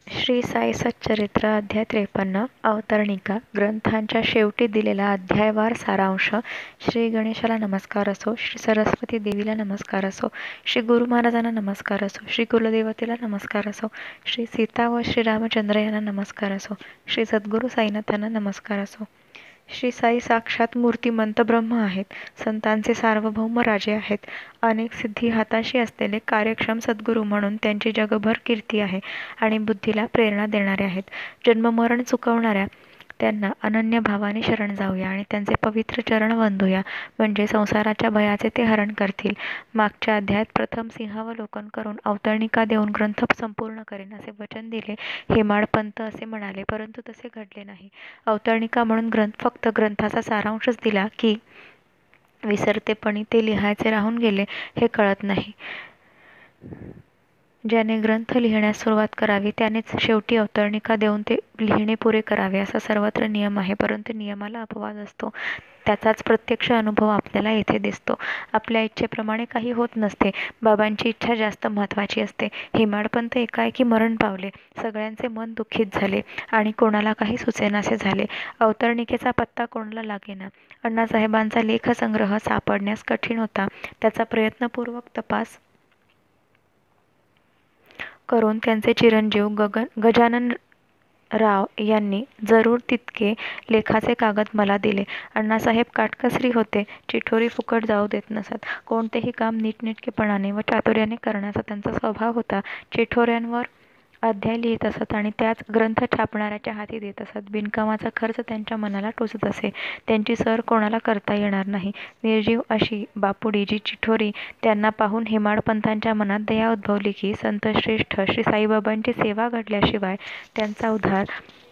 श्री साई सच्चरित्र अध्याय 53 अवतरणिका ग्रंथांच्या शेवटी दिलेला अध्यायवार सारांश. श्री गणेशाला नमस्कार असो, श्री सरस्वती देवीला नमस्कार असो, श्री गुरु महाराजांना नमस्कार असो, श्री कुलदेवतेला नमस्कार असो, श्री सीता व श्री रामचंद्र यांना नमस्कार असो, श्री सद्गुरू साईनाथांना नमस्कार असो. श्री साई साक्षात मूर्तिमंत ब्रह्म आहेत. संतांचे सार्वभौम राजे आहेत. अनेक सिद्धी हाताशी असलेले कार्यक्षम सद्गुरू म्हणून त्यांची जगभर कीर्ती आहे आणि बुद्धीला प्रेरणा देणारे आहेत. जन्ममरण चुकवणाऱ्या त्यांना अनन्य भावाने शरण जाऊया आणि त्यांचे पवित्र चरण वंदूया, म्हणजे संसाराच्या भयाचे ते हरण करतील. मागच्या अध्यायात प्रथम सिंहावलोकन करून अवतरणिका देऊन ग्रंथ संपूर्ण करेन असे वचन दिले. हेमाडपंत असे म्हणाले, परंतु तसे घडले नाही. अवतरणिका म्हणून फक्त ग्रंथाचा सारांशच दिला की विसरतेपणी ते लिहायचे राहून गेले हे कळत नाही. ज्याने ग्रंथ लिहिण्यास सुरुवात करावी त्यानेच शेवटी अवतरणिका देऊन ते लिहिणे पुरे करावे असा सर्वत्र नियम आहे. परंतु नियमाला अपवाद असतो. त्याचाच प्रत्यक्ष अनुभव आपल्याला येथे दिसतो. आपल्या इच्छेप्रमाणे काही होत नसते. बाबांची इच्छा जास्त महत्त्वाची असते. हेमाडपंत एकाएकी मरण पावले. सगळ्यांचे मन दुःखित झाले आणि कोणाला काही सुचेनासे झाले. अवतरणिकेचा पत्ता कोणाला लागेना. अण्णासाहेबांचा लेखसंग्रह सापडण्यास कठीण होता. त्याचा प्रयत्नपूर्वक तपास करून त्यांचे चिरंजीव गजाननराव यांनी जरूर तितके लेखाचे कागद मला दिले. अण्णासाहेब काटकसरी होते. चिठोरी फुकट जाऊ देत नसत. कोणतेही काम नीटनेटकेपणाने व चातुर्याने करण्याचा त्यांचा स्वभाव होता. चिठोऱ्यांवर अध्याय लिहित असत आणि त्याच ग्रंथ छापणाऱ्याच्या हाती देत असत. बिनकामाचा खर्च त्यांच्या मनाला टोचत असे. त्यांची सर कोणाला करता येणार नाही. निर्जीव अशी बापुडी जी चिठोरी त्यांना पाहून हेमाडपंतांच्या मनात दया उद्भवली की संतश्रेष्ठ श्री साईबाबांची सेवा घडल्याशिवाय त्यांचा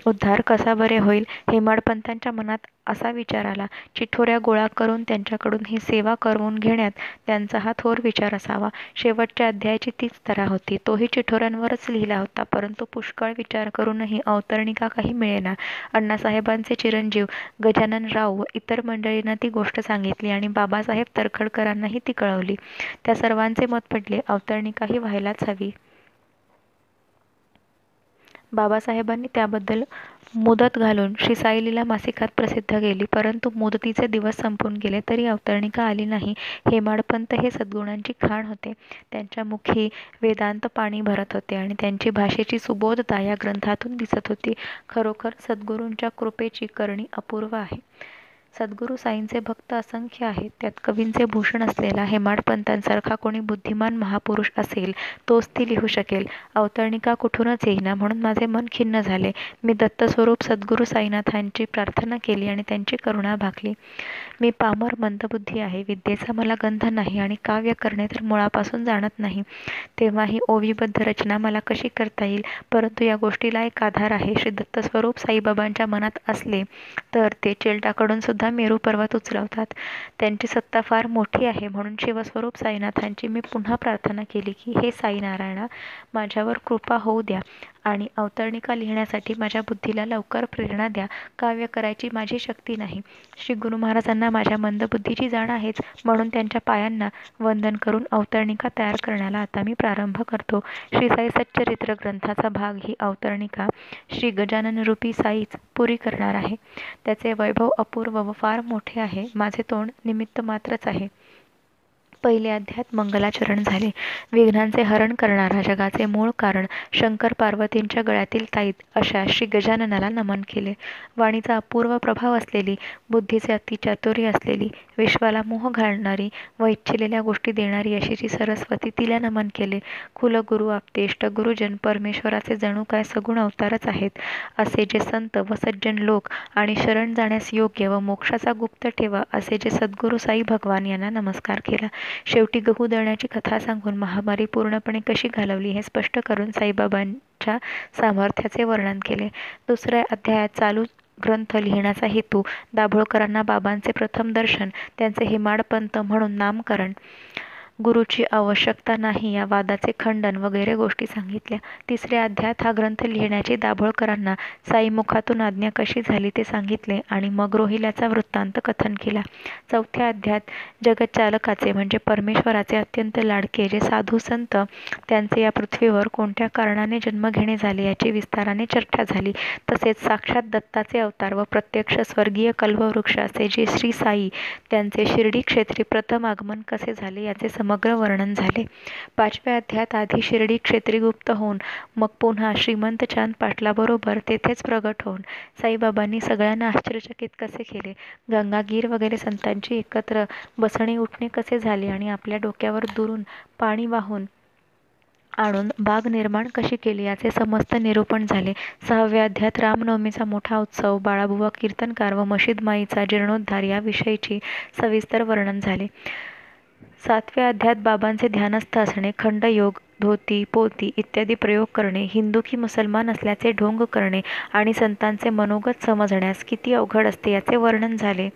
उद्धार कसा बरे होईल. हेमाडपंतांच्या मनात असा विचार आला. चिठोऱ्या गोळा करून त्यांच्याकडून ही सेवा करवून घेण्यात त्यांचा हा थोर विचार असावा. शेवटच्या अध्यायाची तीच तऱ्हा होती. तोही चिठोऱ्यांवरच लिहिला होता. परंतु पुष्कळ विचार करूनही अवतरणिका काही मिळेना. अण्णासाहेबांचे चिरंजीव गजाननराव व इतर मंडळींना ती गोष्ट सांगितली आणि बाबासाहेब तर्खडकरांनाही ती कळवली. त्या सर्वांचे मत पडले, अवतरणिका ही व्हायलाच हवी. बाबासाहेबांनी त्याबद्दल मुदत घालून श्री साईलीला मासिकात प्रसिद्ध केली. परंतु मुदतीचे दिवस संपून गेले तरी अवतरणिका आली नाही. हेमाडपंत हे सद्गुणांची खाण होते. त्यांच्या मुखी वेदांत पाणी भरत होते आणि त्यांची भाषेची सुबोधता या ग्रंथातून दिसत होती. खरोखर सद्गुरूंच्या कृपेची करणी अपूर्व आहे. सद्गुरू साईंचे भक्त असंख्य आहेत. त्यात कवींचे भूषण असलेला हेमाडपंतांसारखा कोणी बुद्धिमान महापुरुष असेल तोच ती लिहू शकेल. अवतरणिका कुठूनच येईना म्हणून माझे मन खिन्न झाले. मी दत्तस्वरूप सद्गुरू साईनाथांची प्रार्थना केली आणि त्यांची करुणा भागली. मी पामर मंदबुद्धी आहे. विद्येचा मला गंध नाही आणि काव्य करणे तर मुळापासून जाणत नाही. तेव्हा ही ओवीबद्ध रचना मला कशी करता येईल. परंतु या गोष्टीला एक आधार आहे. श्री दत्तस्वरूप साईबाबांच्या मनात असले तर ते चिलटाकडून सुद्धा मेरू पर्वत उचलवतात. त्यांची सत्ता फार मोठी आहे. म्हणून शिवस्वरूप साईनाथांची मी पुन्हा प्रार्थना केली की हे साईनारायणा, माझ्यावर कृपा होऊ द्या आणि अवतरणिका लिहिण्यासाठी माझ्या बुद्धीला लवकर प्रेरणा द्या. काव्य करायची माझी शक्ती नाही. श्री गुरु महाराजांना माझ्या मंदबुद्धीची जाण आहेच. म्हणून त्यांच्या पायांना वंदन करून अवतरणिका तयार करण्याला आता मी प्रारंभ करतो. श्री साई सच्चरित्र ग्रंथाचा भाग ही अवतरणिका श्री गजाननरूपी साईच पुरी करणार आहे. त्याचे वैभव अपूर्व व फार मोठे आहे. माझे तोंड निमित्त मात्रच आहे. पहिले अध्यायात मंगलाचरण झाले. विघ्नांचे हरण करणारा, जगाचे मूळ कारण, शंकर पार्वतींच्या गळ्यातील ताईत अशा श्री गजाननाला नमन केले. वाणीचा अपूर्व प्रभाव असलेली, बुद्धीचे अतिचातुर्य असलेली, विश्वाला मोह घालणारी व इच्छिलेल्या गोष्टी देणारी अशी जी सरस्वती, तिला नमन केले. कुलगुरू, आप्तेष्ट, गुरुजन परमेश्वराचे जणू काय सगुण अवतारच आहेत असे जे संत व सज्जन लोक आणि शरण जाण्यास योग्य व मोक्षाचा गुप्त ठेवा असे जे सद्गुरू साई भगवान यांना नमस्कार केला. शेवटी गहू दळण्याची कथा सांगून महामारी पूर्णपणे कशी घालवली हे स्पष्ट करून साईबाबांच्या सामर्थ्याचे वर्णन केले. दुसऱ्या अध्यायात चालू ग्रंथ लिहिण्याचा हेतू, दाभोळकरांना बाबांचे प्रथम दर्शन, त्यांचे हेमाडपंत म्हणून नामकरण, गुरुची आवश्यकता नाही या वादाचे खंडन वगैरे गोष्टी सांगितल्या. तिसऱ्या अध्यायात हा ग्रंथ लिहिण्याची दाभोळकरांना साईमुखातून आज्ञा कशी झाली ते सांगितले आणि मग रोहिल्याचा वृत्तांत कथन केला. चौथ्या अध्यायात जगच्चालकाचे म्हणजे परमेश्वराचे अत्यंत लाडके जे साधू संत त्यांचे या पृथ्वीवर कोणत्या कारणाने जन्म घेणे झाले याची विस्ताराने चर्चा झाली. तसेच साक्षात दत्ताचे अवतार व प्रत्यक्ष स्वर्गीय कल्पवृक्ष असे जे श्री साई त्यांचे शिर्डी क्षेत्री प्रथम आगमन कसे झाले याचे समग्र वर्णन झाले. पाचव्या अध्यायात आधी शिर्डी क्षेत्री गुप्त होऊन मग पुन्हा श्रीमंत चांद पाटलाबरोबर तेथेच प्रगट होऊन साईबाबांनी सगळ्यांना आश्चर्यचकित कसे केले, गंगागीर वगैरे संतांची एकत्र बसणे उठणे कसे झाले आणि आपल्या डोक्यावर दुरून पाणी वाहून आणून बाग निर्माण कशी केली याचे समस्त निरूपण झाले. सहाव्या अध्यायात रामनवमीचा मोठा उत्सव, बाळाबुवा कीर्तनकार व मशीद माईचा जीर्णोद्धार याविषयीची सविस्तर वर्णन झाले. सातव्या अध्यायात बाबांचे ध्यानस्थ असणे, खंडयोग, धोती पोती इत्यादी प्रयोग करणे, हिंदू की मुसलमान असल्याचे ढोंग करणे आणि संतांचे मनोगत समजण्यास किती अवघड असते याचे वर्णन झाले.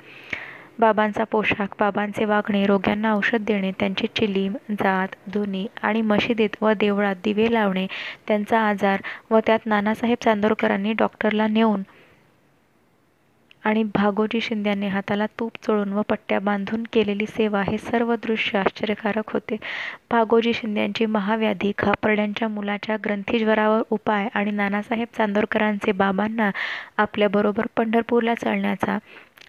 बाबांचा पोशाख, बाबांचे वागणे, रोग्यांना औषध देणे, त्यांची चिलीम, जात, धुनी आणि मशिदीत व देवळात दिवे लावणे, त्यांचा आजार व त्यात नानासाहेब चांदोरकरांनी डॉक्टरला नेऊन आणि भागोजी शिंद्यांनी हाताला तूप चोळून व पट्ट्या बांधून केलेली सेवा हे सर्व दृश्य आश्चर्यकारक होते. भागोजी शिंद्यांची महाव्याधी, खापर्ड्यांच्या मुलाच्या ग्रंथीज्वरावर उपाय आणि नानासाहेब चांदोरकरांचे बाबांना आपल्याबरोबर पंढरपूरला चालण्याचा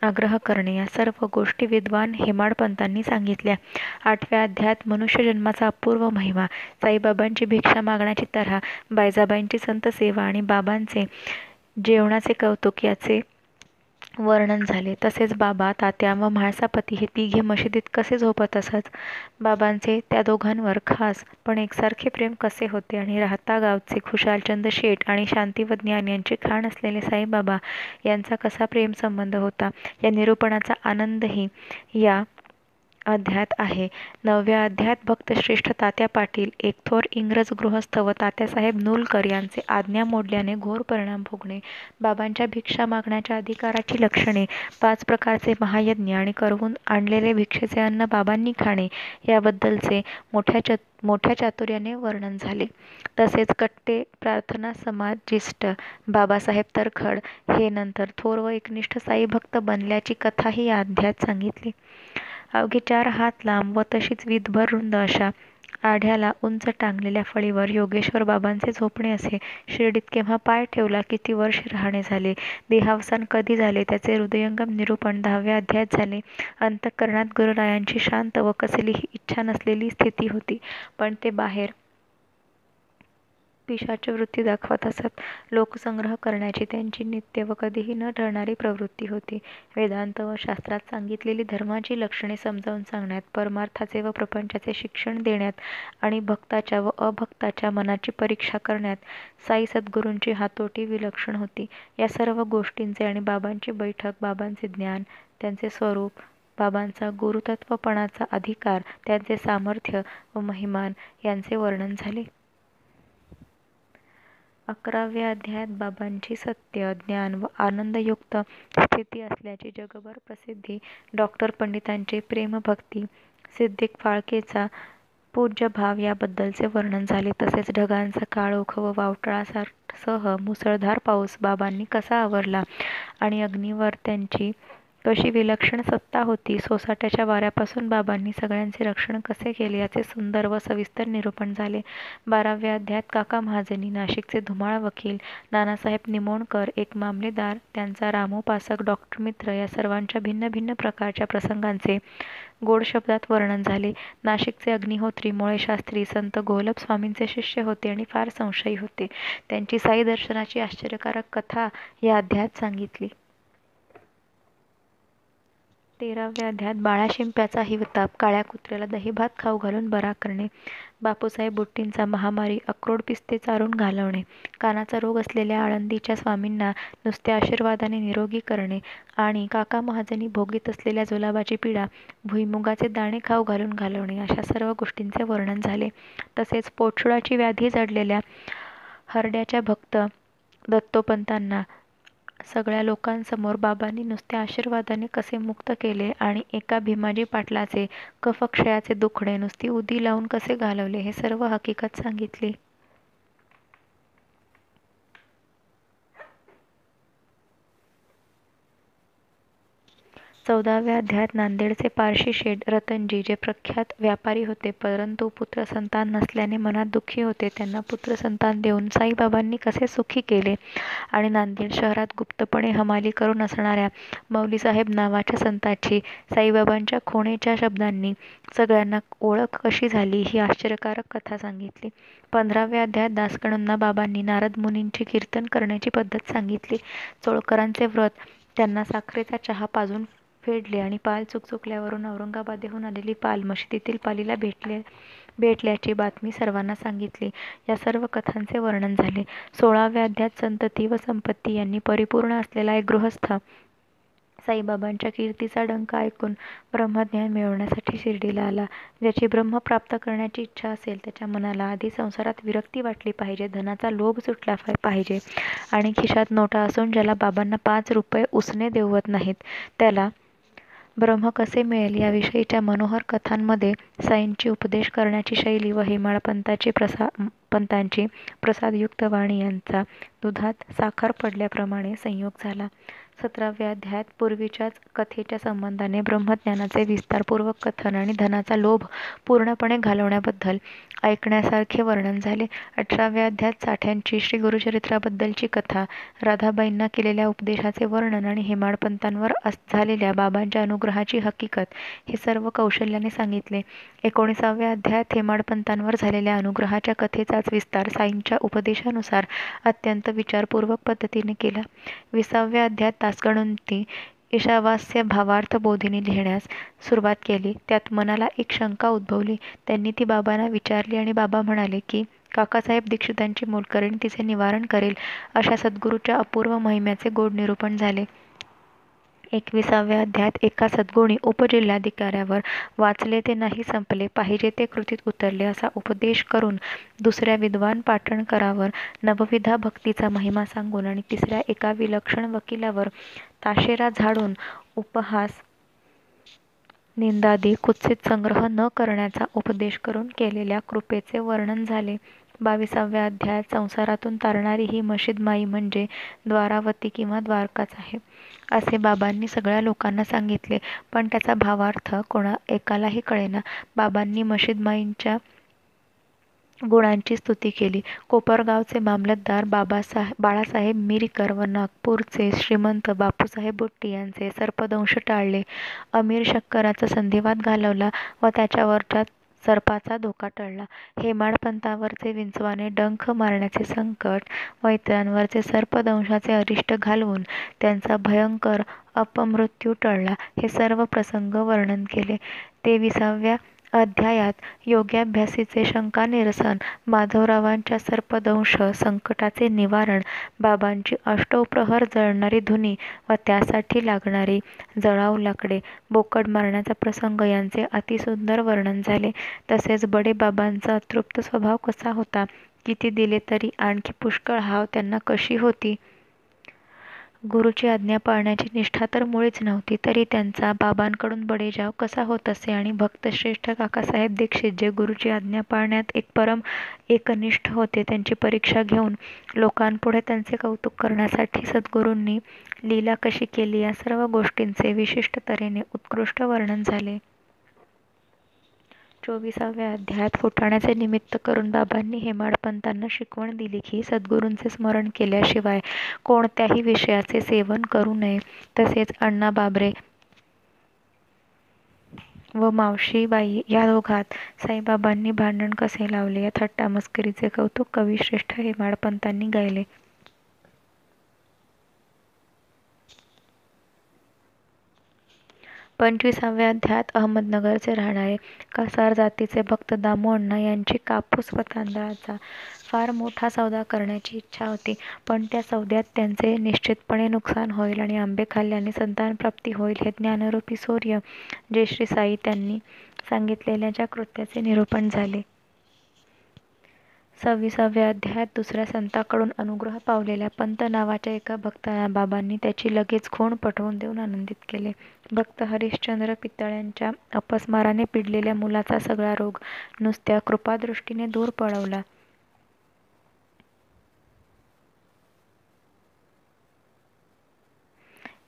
आग्रह करणे या सर्व गोष्टी विद्वान हेमाडपंतांनी सांगितल्या. आठव्या अध्यायात मनुष्यजन्माचा अपूर्व महिमा, साईबाबांची भिक्षा मागण्याची तऱ्हा, बायजाबाईंची संत सेवा आणि बाबांचे जेवणाचे कौतुक याचे वर्णन झाले. तसेच बाबा, तात्या व म्हाळसापती हे तिघे मशिदीत कसे झोपत असत, बाबांचे त्या दोघांवर खास पण एकसारखे प्रेम कसे होते आणि राहता गावचे खुशालचंद शेठ आणि शांती व ज्ञान यांचे खाण असलेले साईबाबा यांचा कसा प्रेमसंबंध होता या निरूपणाचा आनंदही या अध्यायात आहे. नवव्या अध्यायात भक्तश्रेष्ठ तात्या पाटील, एक थोर इंग्रज गृहस्थ व तात्यासाहेब नूलकर यांचे आज्ञा मोडल्याने घोर परिणाम भोगणे, बाबांच्या भिक्षा मागण्याच्या अधिकाराची लक्षणे, 5 प्रकारचे महायज्ञ आणि करवून आणलेले भिक्षेचे अन्न बाबांनी खाणे याबद्दलचे मोठ्या चातुर्याने वर्णन झाले. तसेच कट्टे प्रार्थना समाजिस्ट बाबासाहेब तरखड हे नंतर थोर व एकनिष्ठ साईभक्त बनल्याची कथाही या अध्यायात सांगितली. अवघी 4 हात लांब व तशीच वीतभर रुंद अशा आढ्याला उंच टांगलेल्या फळीवर योगेश्वर बाबांचे झोपणे असे. शिर्डीत केव्हा पाय ठेवला, किती वर्ष राहणे झाले, देहावसान कधी झाले त्याचे हृदयंगम निरूपण 10व्या अध्यायात झाले. अंतःकरणात गुरुरायांची शांत व कसलीही इच्छा नसलेली स्थिती होती, पण ते बाहेर पिशाच वृत्ती दाखवत असत. लोकसंग्रह करण्याची त्यांची नित्य व कधीही न टळणारी प्रवृत्ती होती. वेदांत व शास्त्रात सांगितलेली धर्माची लक्षणे समजावून सांगण्यात, परमार्थाचे व प्रपंचाचे शिक्षण देण्यात आणि भक्ताच्या व अभक्ताच्या मनाची परीक्षा करण्यात साई सद्गुरूंची हातोटी विलक्षण होती. या सर्व गोष्टींचे आणि बाबांची बैठक, बाबांचे ज्ञान, त्यांचे स्वरूप, बाबांचा गुरुतत्वपणाचा अधिकार, त्यांचे सामर्थ्य व महिमान यांचे वर्णन झाले. 11व्या अध्यायात बाबांची सत्य, ज्ञान व आनंदयुक्त स्थिती असल्याची जगभर प्रसिद्धी, डॉक्टर पंडितांचे प्रेमभक्ती, सिद्दीक फाळकेचा पूज्यभाव याबद्दलचे वर्णन झाले. तसेच ढगांचा काळोख व वावटळासह मुसळधार पाऊस बाबांनी कसा आवरला आणि अग्नीवर त्यांची कशी विलक्षण सत्ता होती, सोसाट्याच्या वाऱ्यापासून बाबांनी सगळ्यांचे रक्षण कसे केले याचे सुंदर व सविस्तर निरूपण झाले. 12व्या अध्यायात काका महाजनी, नाशिकचे धुमाळ वकील, नानासाहेब निमोणकर एक मामलेदार, त्यांचा रामोपासक डॉक्टर मित्र या सर्वांच्या भिन्न भिन्न प्रकारच्या प्रसंगांचे गोड शब्दात वर्णन झाले. नाशिकचे अग्निहोत्री मुळे शास्त्री संत गोलप स्वामींचे शिष्य होते आणि फार संशयी होते. त्यांची साई दर्शनाची आश्चर्यकारक कथा या अध्यायात सांगितली. 13व्या अध्यायात बाळाशिंप्याचा हिवताप, काळ्या कुत्र्याला दहीभात खाऊ घालून बरा करणे, बापूसाहेब बुट्टींचा महामारी, अक्रोड पिस्ते चारून घालवणे, कानाचा रोग असलेल्या आळंदीच्या स्वामींना नुसत्या आशीर्वादाने निरोगी करणे आणि काका महाजनी भोगीत असलेल्या जुलाबाची पीडा भुईमुगाचे दाणे खाऊ घालून घालवणे अशा सर्व गोष्टींचे वर्णन झाले. तसेच पोटशुळाची व्याधी जडलेल्या हरड्याच्या भक्त दत्तोपंतांना सगळ्या लोकांसमोर बाबांनी नुसत्या आशीर्वादाने कसे मुक्त केले आणि एका भीमाजी पाटलाचे कफक्षयाचे दुखणे नुसती उदी लावून कसे घालवले हे सर्व हकीकत सांगितली. 14व्या अध्यायात नांदेडचे पारशी शेठ रतनजी, जे प्रख्यात व्यापारी होते परंतु पुत्रसंतान नसल्याने मनात दुःखी होते, त्यांना पुत्रसंतान देऊन साईबाबांनी कसे सुखी केले आणि नांदेड शहरात गुप्तपणे हमाली करून असणाऱ्या मौलीसाहेब नावाच्या संताची साईबाबांच्या खोणेच्या शब्दांनी सगळ्यांना ओळख कशी झाली ही आश्चर्यकारक कथा सांगितली. 15व्या अध्यायात दासगणूंना बाबांनी नारद मुनींची कीर्तन करण्याची पद्धत सांगितली. चोळकरांचे व्रत, त्यांना साखरेचा चहा पाजून फेडले आणि पाल चुकचुकल्यावरून औरंगाबादेहून आलेली पाल मशिदीतील पालीला भेटल्याची बातमी सर्वांना सांगितली. या सर्व कथांचे वर्णन झाले. 16व्या अध्यायात संतती व संपत्ती यांनी परिपूर्ण असलेला एक गृहस्थ साईबाबांच्या कीर्तीचा डंका ऐकून ब्रह्मज्ञान मिळवण्यासाठी शिर्डीला आला. ज्याची ब्रह्म प्राप्त करण्याची इच्छा असेल त्याच्या मनाला आधी संसारात विरक्ती वाटली पाहिजे, धनाचा लोभ सुटला पाहिजे आणि खिशात नोटा असून ज्याला बाबांना 5 रुपये उसने देवत नाहीत, त्याला ब्रह्म कसे मिळेल याविषयीच्या मनोहर कथांमध्ये साईंची उपदेश करण्याची शैली व हेमाडपंतांची प्रसादयुक्त वाणी यांचा दुधात साखर पडल्याप्रमाणे संयोग झाला. 17व्या अध्यायात पूर्वीच्याच कथेच्या संबंधाने ब्रह्मज्ञानाचे विस्तारपूर्वक कथन आणि धनाचा लोभ पूर्णपणे घालवण्याबद्दल ऐकण्यासारखे वर्णन झाले. 18व्या अध्यायात साठ्यांची श्री गुरुचरित्राबद्दलची कथा, राधाबाईंना केलेल्या उपदेशाचे वर्णन आणि हेमाडपंतांवर झालेल्या बाबांच्या अनुग्रहाची हकीकत हे सर्व कौशल्याने सांगितले. 19व्या अध्यायात हेमाडपंतांवर झालेल्या अनुग्रहाच्या कथेचाच विस्तार साईंच्या उपदेशानुसार अत्यंत विचारपूर्वक पद्धतीने केला. 20व्या अध्यायात दासगणूंनी ईशावास्य भावार्थ बोधिनी लिहिण्यास सुरुवात केली. त्यात मनाला एक शंका उद्भवली. त्यांनी ती बाबांना विचारली आणि बाबा म्हणाले की काकासाहेब दीक्षितांची मोलकरीण तिचे निवारण करेल. अशा सद्गुरूच्या अपूर्व महिम्याचे गोड निरूपण झाले. 21व्या अध्यायात एका सद्गुणी उपजिल्हाधिकाऱ्यावर वाचले ते नाही संपले, पाहिजे ते कृतीत उतरले असा उपदेश करून, दुसऱ्या विद्वान पाटणकरावर नवविधा भक्तीचा महिमा सांगून आणि तिसऱ्या एका विलक्षण वकिलावर ताशेरा झाडून उपहास, निंदादी कुत्सित संग्रह न करण्याचा उपदेश करून केलेल्या कृपेचे वर्णन झाले. 22व्या अध्यायात संसारातून तारणारी ही मशीदमाई म्हणजे द्वारावती किंवा द्वारकाच आहे असे बाबांनी सगळ्या लोकांना सांगितले, पण त्याचा भावार्थ कोणा एकालाही कळेना. बाबांनी मशीदमाईंच्या गुणांची स्तुती केली. कोपरगावचे मामलतदार बाळासाहेब मिरीकर व नागपूरचे श्रीमंत बापूसाहेब बुट्टी यांचे सर्पदंश टाळले. अमीर शक्कराचा संधिवात घालवला व त्याच्यावरच्या सर्पाचा धोका टळला. हेमाडपंतांवरचे विंचवाने डंख मारण्याचे संकट व इतरांवरचे सर्पदंशाचे अरिष्ट घालवून त्यांचा भयंकर अपमृत्यू टळला. हे सर्व प्रसंग वर्णन केले. 23व्या अध्यायात योग्याभ्यासीचे शंकानिरसन, माधवरावांच्या सर्पदंश संकटाचे निवारण, बाबांची अष्टोप्रहर जळणारी धुनी व त्यासाठी लागणारी जळाऊ लाकडे, बोकड मारण्याचा प्रसंग यांचे अतिसुंदर वर्णन झाले. तसेच बडेबाबांचा अतृप्त स्वभाव कसा होता, किती दिले तरी आणखी पुष्कळ हाव त्यांना कशी होती, गुरुची आज्ञा पाळण्याची निष्ठा तर मुळीच नव्हती, तरी त्यांचा बाबांकडून बडेजाव कसा होत असे आणि भक्तश्रेष्ठ काकासाहेब दीक्षित, जे गुरुची आज्ञा पाळण्यात परम एकनिष्ठ होते, त्यांची परीक्षा घेऊन लोकांपुढे त्यांचे कौतुक करण्यासाठी सद्गुरूंनी लीला कशी केली, या सर्व गोष्टींचे विशिष्ट तऱ्हेने उत्कृष्ट वर्णन झाले. 24व्या अध्यायात फुटाण्याचे निमित्त करून बाबांनी हेमाडपंतांना शिकवण दिली की सद्गुरूंचे स्मरण केल्याशिवाय कोणत्याही विषयाचे सेवन करू नये. तसेच अण्णा बाबरे व मावशीबाई या दोघात साईबाबांनी भांडण कसे लावले या थट्टामस्करीचे कौतुक कविश्रेष्ठ हेमाडपंतांनी गायले. 25व्या अध्यायात अहमदनगरचे राहणारे कासार जातीचे भक्त दामू अण्णा यांची कापूस व तांदळाचा फार मोठा सौदा करण्याची इच्छा होती, पण त्या सौद्यात त्यांचे निश्चितपणे नुकसान होईल आणि आंबे खाल्ल्याने संतानप्राप्ती होईल हे ज्ञानरूपी सूर्य, जे श्री साई त्यांनी सांगितलेल्या ज्या कृत्याचे निरूपण झाले. 26व्या अध्यायात दुसऱ्या संताकडून अनुग्रह पावलेल्या पंत नावाच्या एका भक्ताला बाबांनी त्याची लगेच खूण पटवून देऊन आनंदित केले. भक्त हरिश्चंद्र पितळ्यांच्या अपस्माराने पिडलेल्या मुलाचा सगळा रोग नुसत्या कृपादृष्टीने दूर पळवला.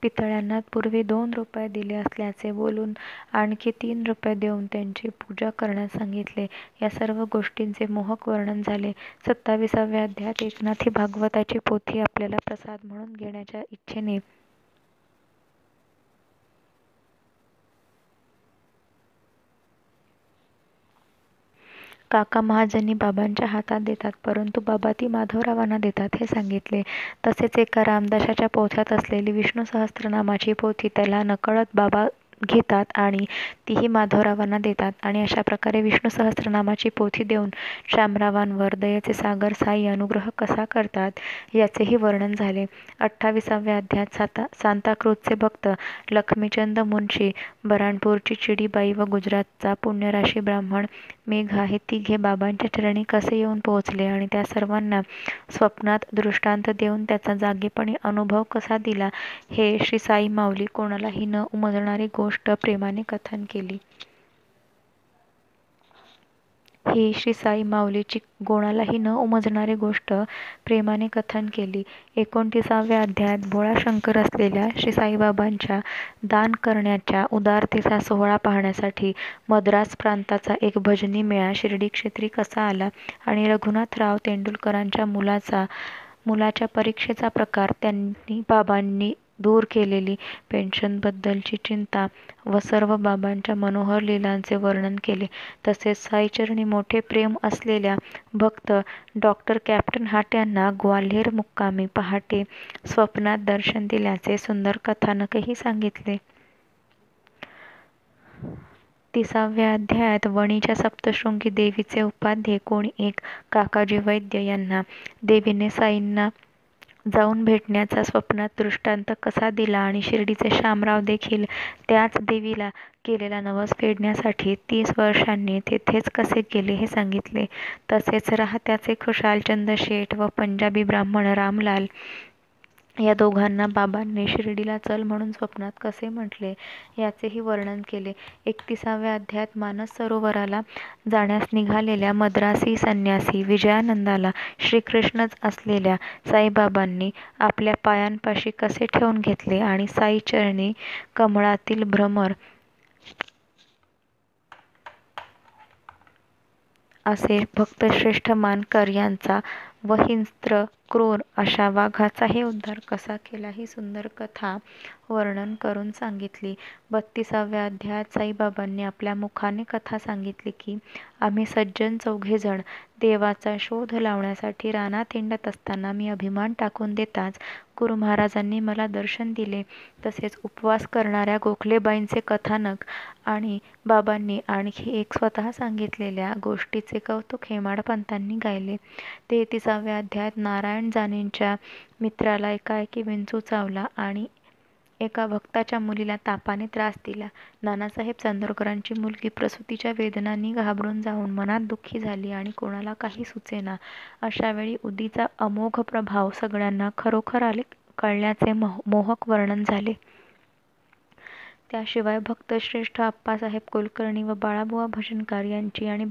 पितळ्यांना पूर्वी 2 रुपये दिले असल्याचे बोलून आणखी 3 रुपये देऊन त्यांची पूजा करण्यास सांगितले. या सर्व गोष्टींचे मोहक वर्णन झाले. 27व्या अध्यायात एकनाथी भागवताची पोथी आपल्याला प्रसाद म्हणून घेण्याच्या इच्छेने काका महाजनी बाबांच्या हातात देतात, परंतु बाबा ती माधवरावांना देतात हे सांगितले. तसेच एका रामदासाच्या पोथ्यात असलेली विष्णू सहस्त्रनामाची पोथी त्याला नकळत बाबा घेतात आणि तीही माधवरावांना देतात आणि अशा प्रकारे विष्णू सहस्त्रनामाची पोथी देऊन शामरावांवर दयेचे सागर साई अनुग्रह कसा करतात याचेही वर्णन झाले. 28व्या अध्यायात सांताक्रूझचे भक्त लक्ष्मीचंद मुन्शी, बऱ्हाणपूरची चिडीबाई व गुजरातचा पुण्यराशी ब्राह्मण मेघा हे तिघे बाबांच्या चरणी कसे येऊन पोहोचले आणि त्या सर्वांना स्वप्नात दृष्टांत देऊन त्याचा जागेपणी अनुभव कसा दिला हे श्री साई माऊली कोणालाही न उमजणारी गोष्ट प्रेमाने कथन केली. ही श्री साई माऊलीची कोणालाही न उमजणारी गोष्ट प्रेमाने कथन केली. 29व्या अध्यायात भोळा शंकर असलेल्या श्री साईबाबांच्या दान करण्याच्या उदारतेचा सोहळा पाहण्यासाठी मद्रास प्रांताचा एक भजनी मेळा शिर्डी क्षेत्री कसा आला आणि रघुनाथराव तेंडुलकरांच्या मुलाच्या परीक्षेचा प्रकार, त्यांनी बाबांनी दूर केलेली पेन्शनबद्दलची चिंता व सर्व बाबांच्या मनोहर लीलांचे वर्णन केले. तसेच साईचरणी मोठे प्रेम असलेल्या भक्त डॉक्टर कॅप्टन हाट यांना ग्वाल्हेर मुक्कामी पहाटे स्वप्नात दर्शन दिल्याचे सुंदर कथानकही सांगितले. 30व्या अध्यायात वणीच्या सप्तशृंगी देवीचे उपाध्ये कोणी एक काकाजी वैद्य यांना देवीने साईंना जाऊन भेटण्याचा स्वप्नात दृष्टांत कसा दिला आणि शिर्डीचे शामराव देखील त्याच देवीला केलेला नवस फेडण्यासाठी 30 वर्षांनी तेथेच कसे गेले हे सांगितले. तसेच राहत्याचे खुशालचंद शेठ व पंजाबी ब्राह्मण रामलाल या दोघांना बाबांनी शिर्डीला चल म्हणून स्वप्नात कसे म्हटले याचेही वर्णन केले. 31व्या अध्यायात मानस सरोवराला जाण्यास निघालेल्या मद्रासी संन्यासी विजयानंदाला श्रीकृष्णच असलेल्या साईबाबांनी आपल्या पायांपाशी कसे ठेवून घेतले आणि साईचरणी कमळातील भ्रमर असे भक्तश्रेष्ठ मानकर यांचा व हिंस्त्र क्रूर अशा वाघाचाही उद्धार कसा केला ही सुंदर कथा वर्णन करून सांगितली. 32व्या अध्यायात साईबाबांनी आपल्या मुखाने कथा सांगितली की आम्ही सज्जन 4घे जण देवाचा शोध लावण्यासाठी रानात हिंडत असताना मी अभिमान टाकून देताच गुरु महाराजांनी मला दर्शन दिले. तसेच उपवास करणाऱ्या गोखलेबाईंचे कथानक आणि बाबांनी आणखी एक स्वतः सांगितलेल्या गोष्टीचे कौतुक हेमाडपंतांनी गायले. 33व्या अध्यायात नारायण जानींच्या मित्राला एकाएकी विंचू चावला आणि एका भक्ताच्या मुलीला तापाने त्रास दिला. नानासाहेब चांदोरकरांची मुलगी प्रसूतीच्या वेदनांनी घाबरून जाऊन मनात दुःखी झाली आणि कोणाला काही सुचेना. अशा वेळी उदीचा अमोघ प्रभाव सगळ्यांना खरोखर कळल्याचे मोहक वर्णन झाले. त्याशिवाय भक्तश्रेष्ठ आप्पासाहेब कुलकर्णी व बाळाबुवा भजनकार यांची आणि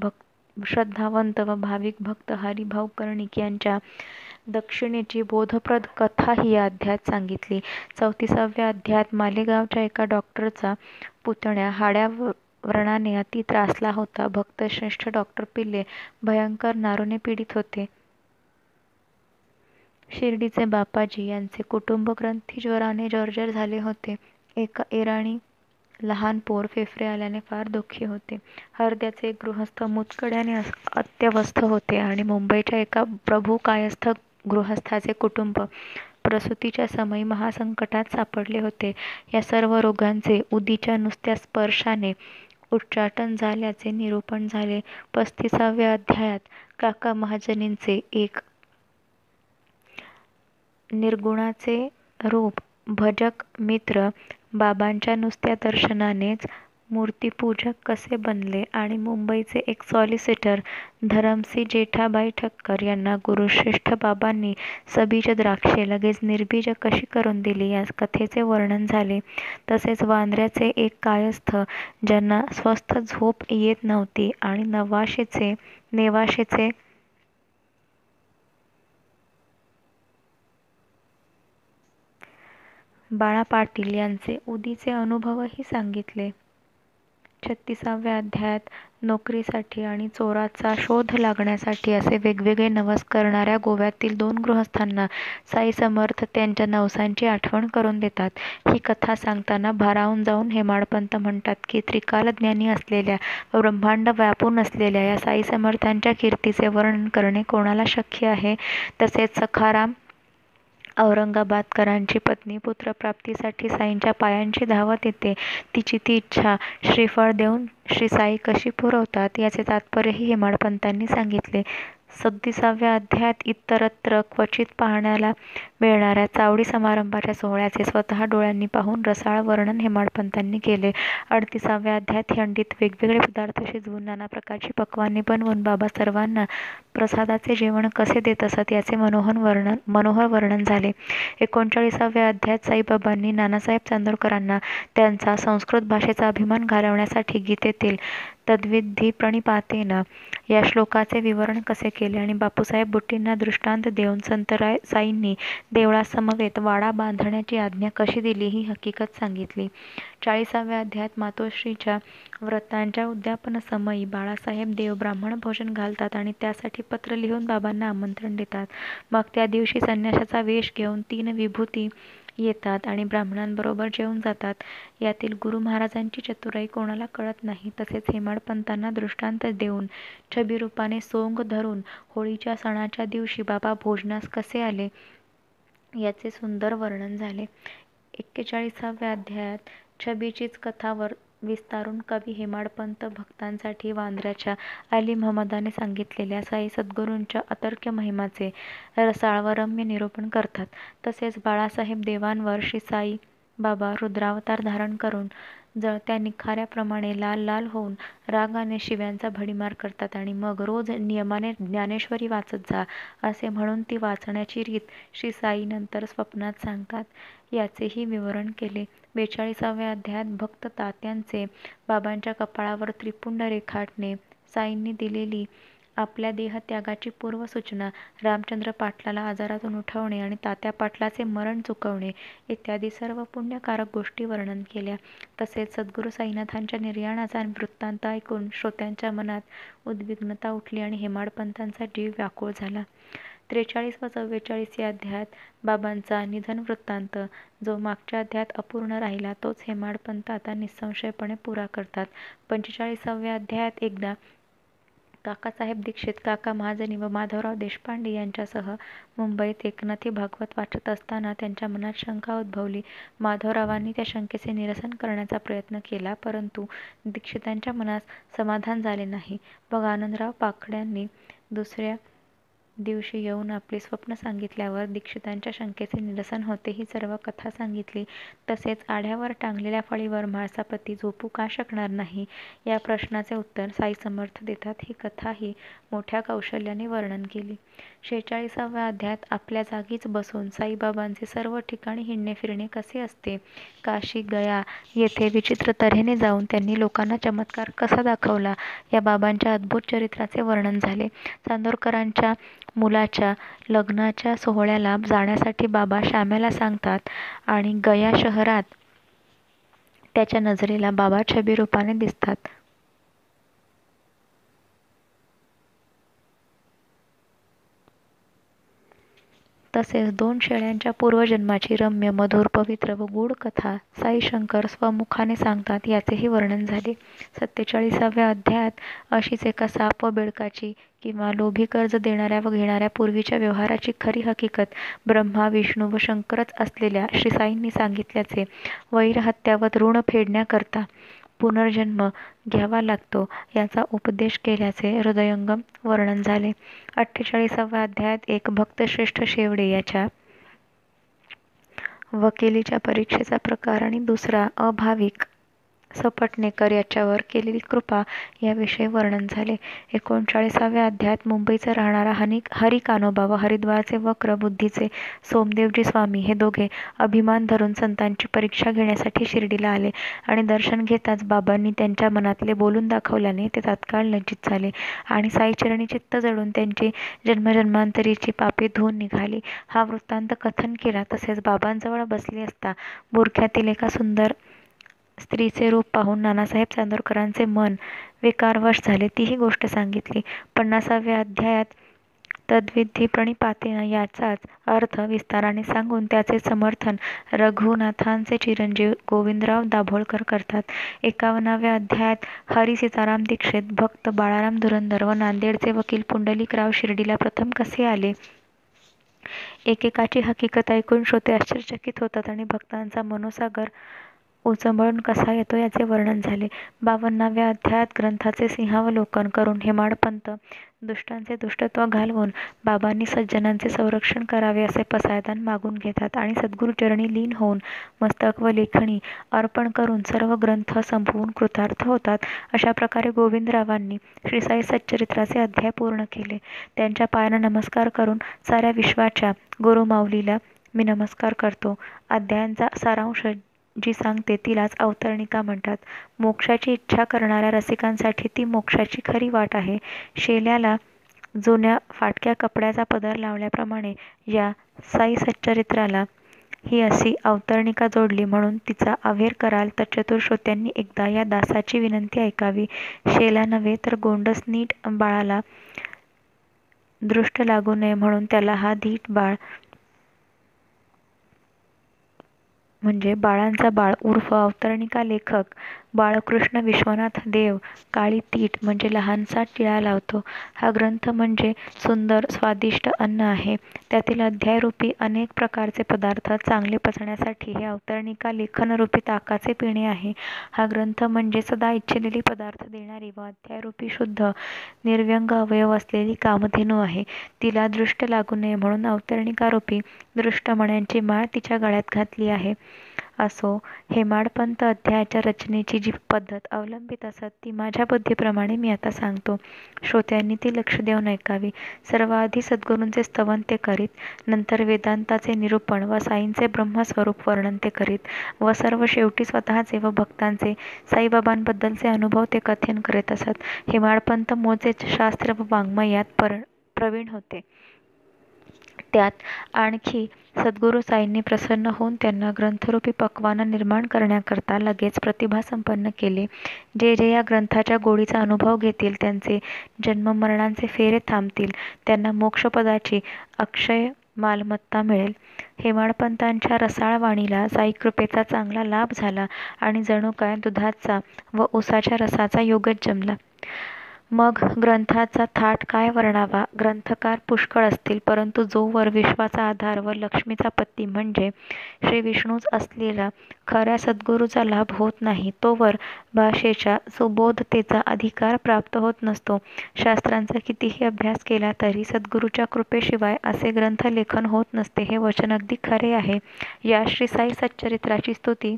श्रद्धावंत व भाविक भक्त हरिभाऊ कर्णिक यांच्या दक्षिणेची बोधप्रद कथाही या अध्यायात सांगितली. 34व्या अध्यायात मालेगावच्या एका डॉक्टरचा पुतण्या हाड्या व्रणाने अति त्रासला होता. भक्तश्रेष्ठ डॉक्टर पिल्ले भयंकर नारोने पीडित होते. शिर्डीचे बापाजी यांचे कुटुंब ग्रंथीज्वराने जर्जर झाले होते. एका एराणी लहान पोर फेफरे आल्याने फार दुःखी होते. हरद्याचे एक गृहस्थ मुतकड्याने अत्यवस्थ होते आणि मुंबईच्या एका प्रभुकायस्थ गृहस्थाचे कुटुंब प्रसूतीच्या समयी महासंकटात सापडले होते. या सर्व रोगांचे उदीच्या नुसत्या स्पर्शाने उच्चाटन झाल्याचे निरूपण झाले. 35व्या अध्यायात काका महाजनींचे एक निर्गुणाचे रूप भजक मित्र बाबांच्या नुसत्या दर्शनानेच मूर्तिपूजक कसे बनले आणि मुंबईचे एक सॉलिसिटर धरमसिंग जेठाबाई ठक्कर यांना गुरुश्रेष्ठ बाबांनी सबीज द्राक्षे लगेच निर्बीज कशी करून दिली या कथेचे वर्णन झाले. तसेच वांद्र्याचे एक कायस्थ ज्यांना स्वस्थ झोप येत नव्हती आणि नेवाशेचे बाळा पाटील यांचे उदीचे अनुभवही सांगितले. 36व्या अध्यायात नोकरीसाठी आणि चोराचा शोध लागण्यासाठी असे वेगवेगळे नवस करणाऱ्या गोव्यातील 2 गृहस्थांना साई समर्थ त्यांच्या नवसांची आठवण करून देतात. ही कथा सांगताना भारावून जाऊन हेमाडपंत म्हणतात की त्रिकालज्ञानी असलेल्या व ब्रह्मांड व्यापून असलेल्या या साई समर्थांच्या कीर्तीचे वर्णन करणे कोणाला शक्य आहे. तसेच सखाराम औरंगाबादकरांची पत्नी पुत्रप्राप्तीसाठी साईंच्या पायांची धावत येते. तिची ती इच्छा श्रीफळ देऊन श्री साई कशी पुरवतात याचे तात्पर्यही हेमाडपंतांनी सांगितले. 37व्या अध्यायात इतरत्र क्वचित पाहण्याला मिळणाऱ्या चावडी समारंभाच्या सोहळ्याचे स्वतः डोळ्यांनी पाहून रसाळ वर्णन हेमाडपंतांनी केले. 38व्या अध्यायात हंडीत वेगवेगळे पदार्थ शिजवून नाना प्रकारची पक्वान्ने बनवून बाबा सर्वांना प्रसादाचे जेवण कसे देत असत याचे मनोहर वर्णन झाले. 39व्या अध्यायात साईबाबांनी नानासाहेब चांदोरकरांना त्यांचा संस्कृत भाषेचा अभिमान घालवण्यासाठी गीतेतील तद्विधी प्रणिपातेन या श्लोकाचे विवरण कसे केले आणि बापूसाहेब बुट्टींना दृष्टांत देऊन संत साईंनी देवळासमवेत वाडा बांधण्याची आज्ञा कशी दिली ही हकीकत सांगितली. 40व्या अध्यायात मातोश्रीच्या व्रतांच्या उद्यापनासमयी बाळासाहेब देव ब्राह्मण भोजन घालतात आणि त्यासाठी पत्र लिहून बाबांना आमंत्रण देतात. मग त्या दिवशी संन्यासाचा वेश घेऊन 3 विभूती येतात आणि ब्राह्मणांबरोबर जेवून जातात. यातील गुरु महाराजांची चतुराई कोणाला कळत नाही. तसेच हेमाडपंतांना दृष्टांत देऊन छबीरूपाने सोंग धरून होळीच्या सणाच्या दिवशी बाबा भोजनास कसे आले याचे सुंदर वर्णन झाले. 41व्या अध्यायात छबीचीच कथा विस्तारून कवी हेमाडपंत भक्तांसाठी वांद्र्याच्या अली महमदाने सांगितलेल्या साई सद्गुरूंच्या अतर्क्य महिमाचे रसाळ व रम्य निरूपण करतात. तसेच बाळासाहेब देवांवर श्री साई बाबा रुद्रावतार धारण करून जळत्या निखाऱ्याप्रमाणे लाल लाल होऊन रागाने शिव्यांचा भडीमार करतात आणि मग रोज नियमाने ज्ञानेश्वरी वाचत जा असे म्हणून ती वाचण्याची रीत श्री साई नंतर स्वप्नात सांगतात याचेही विवरण केले. 42व्या अध्यायात भक्त तात्यांचे बाबांच्या कपाळावर त्रिपुंड रेखाटणे, साईंनी दिलेली आपल्या देहत्यागाची पूर्वसूचना, रामचंद्र पाटलाला आजारातून उठवणे आणि तात्या पाटलाचे मरण चुकवणे इत्यादी सर्व पुण्यकारक गोष्टी वर्णन केल्या. तसेच सद्गुरू साईनाथांच्या निर्याणाचा वृत्तांत ऐकून श्रोत्यांच्या मनात उद्विग्नता उठली आणि हेमाडपंतांचा जीव व्याकुळ झाला. 43 व 44 या अध्यायात बाबांचा निधन वृत्तांत, जो मागच्या अध्यायात अपूर्ण राहिला तोच हेमाडपंत आता निःसंशयपणे पुरा करतात. 45व्या अध्यायात एकदा काकासाहेब दीक्षित, काका महाजनी व माधवराव देशपांडे यांच्यासह मुंबईत एकनाथी भागवत वाचत असताना त्यांच्या मनात शंका उद्भवली. माधवरावांनी त्या शंकेचे निरसन करण्याचा प्रयत्न केला, परंतु दीक्षितांच्या मनास समाधान झाले नाही. मग आनंदराव पाखड्यांनी दुसऱ्या दिवशी येऊन आपले स्वप्न सांगितल्यावर दीक्षितांच्या शंकेचे निरसन होते ही सर्व कथा सांगितली. तसेच आढ्यावर टांगलेल्या फळीवर म्हाळसापती झोपू का शकणार नाही या प्रश्नाचे उत्तर साई समर्थ देतात. ही कथाही मोठ्या कौशल्याने वर्णन केली. 46व्या अध्यायात आपल्या जागीच बसून साईबाबांचे सर्व ठिकाणी हिंडणे फिरणे कसे असते, काशी गया येथे विचित्र तऱ्हेने जाऊन त्यांनी लोकांना चमत्कार कसा दाखवला या बाबांच्या अद्भुत चरित्राचे वर्णन झाले. चांदोरकरांच्या मुलाच्या लग्नाच्या सोहळ्याला जाण्यासाठी बाबा श्याम्याला सांगतात आणि गया शहरात त्याच्या नजरेला बाबा छबी रूपाने दिसतात. तसेच 2 शेळ्यांच्या पूर्वजन्माची रम्य, मधुर, पवित्र व गूढ कथा साई शंकर स्वमुखाने सांगतात याचेही वर्णन झाले. 47व्या अध्यायात अशीच एका साप व बेडकाची किंवा लोभी कर्ज देणाऱ्या व घेणाऱ्या पूर्वीच्या व्यवहाराची खरी हकीकत ब्रह्मा, विष्णू व शंकरच असलेल्या श्री साईंनी सांगितल्याचे, वैरहत्यावत ऋण फेडण्याकरता पुनर्जन्म घ्यावा लागतो याचा उपदेश केल्याचे हृदयंगम वर्णन झाले. 48व्या अध्यायात एक भक्त श्रेष्ठ शेवडे याच्या वकिलीच्या परीक्षेचा प्रकार आणि दुसरा अभाविक सपटणेकर याच्यावर केलेली कृपा याविषयी वर्णन झाले. 39व्या अध्यायात मुंबईचा राहणारा हरी कान्होबा व हरिद्वारचे वक्र बुद्धीचे सोमदेवजी स्वामी हे दोघे अभिमान धरून संतांची परीक्षा घेण्यासाठी शिर्डीला आले आणि दर्शन घेताच बाबांनी त्यांच्या मनातले बोलून दाखवल्याने ते तात्काळ लज्जित झाले आणि साईचरणी चित्त जडून त्यांची जन्मजन्मांतरीची पापे धुवून निघाली. हा वृत्तांत कथन केला. तसेच बाबांजवळ बसले असता बुरख्यातील एका सुंदर स्त्रीचे रूप पाहून नानासाहेब चांदोरकरांचे मन विकारवश झाले, तीही गोष्ट सांगितली. 50व्या अध्यायात तद्विधी प्रणिपातेन याचाच अर्थ विस्ताराने सांगून त्याचे समर्थन रघुनाथांचे चिरंजीव गोविंदराव दाभोळकर करतात. 51व्या अध्यायात हरी सीताराम दीक्षित, भक्त बाळाराम धुरंदर व नांदेडचे वकील पुंडलिकराव शिर्डीला प्रथम कसे आले, एकेकाची हकीकत ऐकून श्रोते आश्चर्यचकित होतात आणि भक्तांचा मनोसागर उचंबळून कसा येतो याचे वर्णन झाले. 52व्या अध्यायात ग्रंथाचे सिंहावलोकन करून हेमाडपंत दुष्टांचे दुष्टत्व घालवून बाबांनी सज्जनांचे संरक्षण करावे असे पसायदान मागून घेतात आणि सद्गुरुचरणी लीन होऊन मस्तक व लेखणी अर्पण करून सर्व ग्रंथ संपवून कृतार्थ होतात. अशा प्रकारे गोविंदरावांनी श्री साई सच्चरित्राचे अध्याय पूर्ण केले. त्यांच्या पायांना नमस्कार करून साऱ्या विश्वाच्या गुरुमाऊलीला मी नमस्कार करतो. अध्यायांचा सारांश जी सांगते तिलाच अवतरणिका म्हणतात. मोक्षाची इच्छा करणाऱ्या रसिकांसाठी ती मोक्षाची खरी वाट आहे. शेल्याला जुन्या फाटक्या कपड्याचा पदर लावल्याप्रमाणे या साई सच्चरित्राला ही अशी अवतरणिका जोडली म्हणून तिचा अव्हेर कराल तर चतुर्श्रोत्यांनी एकदा या दासाची विनंती ऐकावी. शेला नव्हे तर गोंडस नीट बाळाला दृष्ट लागू नये म्हणून त्याला हा धीट बाळ म्हणजे बाळांचा बाळ उर्फ अवतरणिका लेखक बाळकृष्ण विश्वनाथ देव काळी तीट म्हणजे लहानसा टिळा लावतो. हा ग्रंथ म्हणजे सुंदर स्वादिष्ट अन्न आहे. त्यातील अध्यायरूपी अनेक प्रकारचे पदार्थ चांगले पचण्यासाठी हे अवतरणिका लेखनरूपी ताकाचे पिणे आहे. हा ग्रंथ म्हणजे सदा इच्छिलेले पदार्थ देणारी व अध्यायरूपी शुद्ध निर्व्यंग अवयव असलेली कामधेनू आहे. तिला दृष्ट लागू नये म्हणून अवतरणिकारूपी दृष्टमण्यांची माळ तिच्या गळ्यात घातली आहे. असो, हेमाडपंत अध्यायाच्या रचनेची जी पद्धत अवलंबित असत ती माझ्या बुद्धीप्रमाणे मी आता सांगतो. श्रोत्यांनी ती लक्ष देऊन ऐकावी. सर्वाआधी सद्गुरूंचे स्तवन ते करीत, नंतर वेदांताचे निरूपण व साईंचे ब्रह्मस्वरूप वर्णन ते करीत व सर्व शेवटी स्वतःचे व भक्तांचे साईबाबांबद्दलचे अनुभव ते कथन करीत असत. हेमाडपंत मूळचे शास्त्र व वाङ्मयात प्रवीण होते. त्यात आणखी सद्गुरू साईंनी प्रसन्न होऊन त्यांना ग्रंथरूपी पक्वाना निर्माण करण्याकरता लगेच प्रतिभा संपन्न केले. जे जे या ग्रंथाच्या गोडीचा अनुभव घेतील त्यांचे जन्ममरणांचे फेरे थांबतील, त्यांना मोक्षपदाची अक्षय मालमत्ता मिळेल. हेमाडपंतांच्या रसाळ वाणीला साईकृपेचा चांगला लाभ झाला आणि जणू काय दुधाचा व उसाच्या रसाचा योगच जमला. मग ग्रंथाचा थाट काय वर्णावा. ग्रंथकार पुष्कळ असतील, परंतु जोवर विश्वाचा आधार व लक्ष्मीचा पती म्हणजे श्री विष्णूच असलेला खऱ्या सद्गुरूचा लाभ होत नाही तोवर भाषेच्या सुबोधतेचा अधिकार प्राप्त होत नसतो. शास्त्रांचा कितीही अभ्यास केला तरी सद्गुरूच्या कृपेशिवाय असे ग्रंथलेखन होत नसते हे वचन अगदी खरे आहे. या श्री साई सच्चरित्राची स्तुती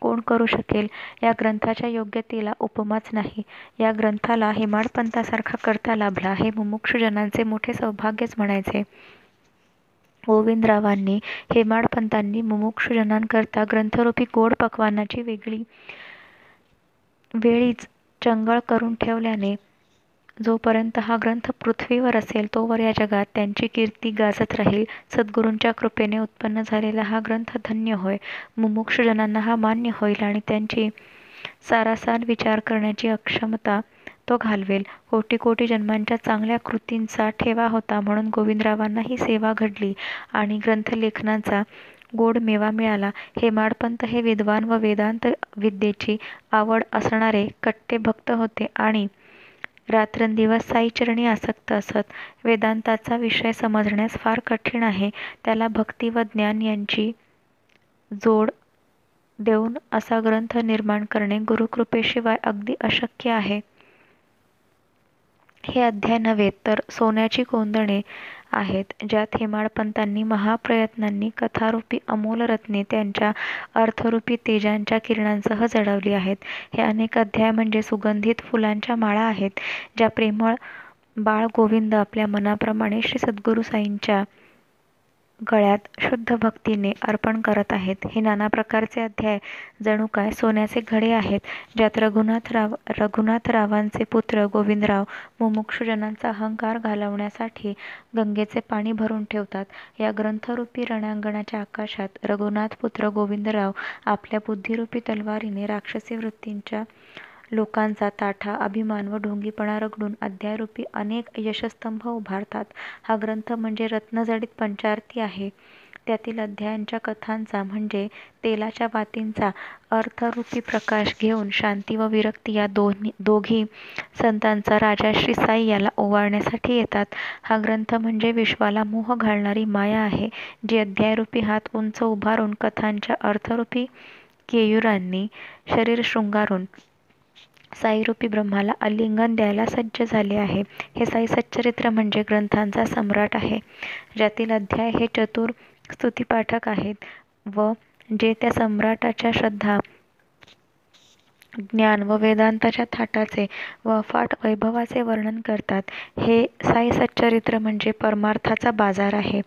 कोण करू शकेल. या ग्रंथाच्या योग्यतेला उपमाच नाही. या ग्रंथाला हेमाडपंतासारखा करता लाभला हे मुमुक्षुजनांचे मोठे सौभाग्यच म्हणायचे. गोविंदरावांनी हेमाडपंतांनी मुमुक्षुजनांकरता ग्रंथरूपी गोड पक्वान्नाची वेळीच चंगळ करून ठेवल्याने जोपर्यंत हा ग्रंथ पृथ्वीवर असेल तोवर या जगात त्यांची कीर्ती गाजत राहील. सद्गुरूंच्या कृपेने उत्पन्न झालेला हा ग्रंथ धन्य होय. मुमुक्षुजनांना हा मान्य होईल आणि त्यांची सारासार विचार करण्याची अक्षमता तो घालवेल. कोटी कोटी जन्मांच्या चांगल्या कृतींचा ठेवा होता म्हणून गोविंदरावांना ही सेवा घडली आणि ग्रंथलेखनाचा गोड मेवा मिळाला. हेमाडपंत हे विद्वान व वेदांत विद्येची आवड असणारे कट्टे भक्त होते आणि रात्रंदिवस साईचरणी आसक्त असत. वेदांताचा विषय समजण्यास फार कठीण आहे. त्याला भक्ती व ज्ञान यांची जोड देऊन असा ग्रंथ निर्माण करणे गुरुकृपेशिवाय अगदी अशक्य आहे. हे अध्याय नव्हे तर सोन्याची कोंदणे आहेत, ज्यात हेमाडपंतांनी महाप्रयत्नांनी कथारूपी अमोल रत्ने त्यांच्या अर्थरूपी तेजांच्या किरणांसह जडवली आहेत. हे अनेक अध्याय म्हणजे सुगंधित फुलांच्या माळा आहेत, ज्या प्रेमळ बाळ गोविंद आपल्या मनाप्रमाणे श्री सद्गुरू साईंच्या गळ्यात शुद्ध भक्तीने अर्पण करत आहेत. हे नाना प्रकारचे अध्याय जणू काय सोन्याचे घडे आहेत, ज्यात रघुनाथरावांचे पुत्र गोविंदराव मुमुक्षुजनांचा अहंकार घालवण्यासाठी गंगेचे पाणी भरून ठेवतात. या ग्रंथरूपी रणांगणाच्या आकाशात रघुनाथपुत्र गोविंदराव आपल्या बुद्धिरूपी तलवारीने राक्षसी वृत्तींच्या लोकांचा ताठा, अभिमान व ढोंगीपणा रगडून अध्यायरूपी अनेक यशस्तंभ उभारतात. हा ग्रंथ म्हणजे रत्नजडित पंचारती आहे. त्यातील अध्यायांच्या कथांचा म्हणजे तेलाच्या वातींचा अर्थरूपी प्रकाश घेऊन शांती व विरक्ती या दोघी संतांचा राजा श्री साई याला ओवाळण्यासाठी येतात. हा ग्रंथ म्हणजे विश्वाला मोह घालणारी माया आहे, जी अध्यायरूपी हात उंच उभारून कथांच्या अर्थरूपी केयुरांनी शरीर शृंगारून साईरूपी ब्रह्माला आलिंगन द्यायला सज्ज झाले आहे. हे साई सच्चरित्र म्हणजे ग्रंथांचा सम्राट आहे, ज्यातील अध्याय हे चतुर स्तुतिपाठक आहेत व जे त्या सम्राटाच्या श्रद्धा, ज्ञान व वेदांताच्या थाटाचे व अफाट वैभवाचे वर्णन करतात. हे साई सच्चरित्र म्हणजे परमार्थाचा बाजार आहे,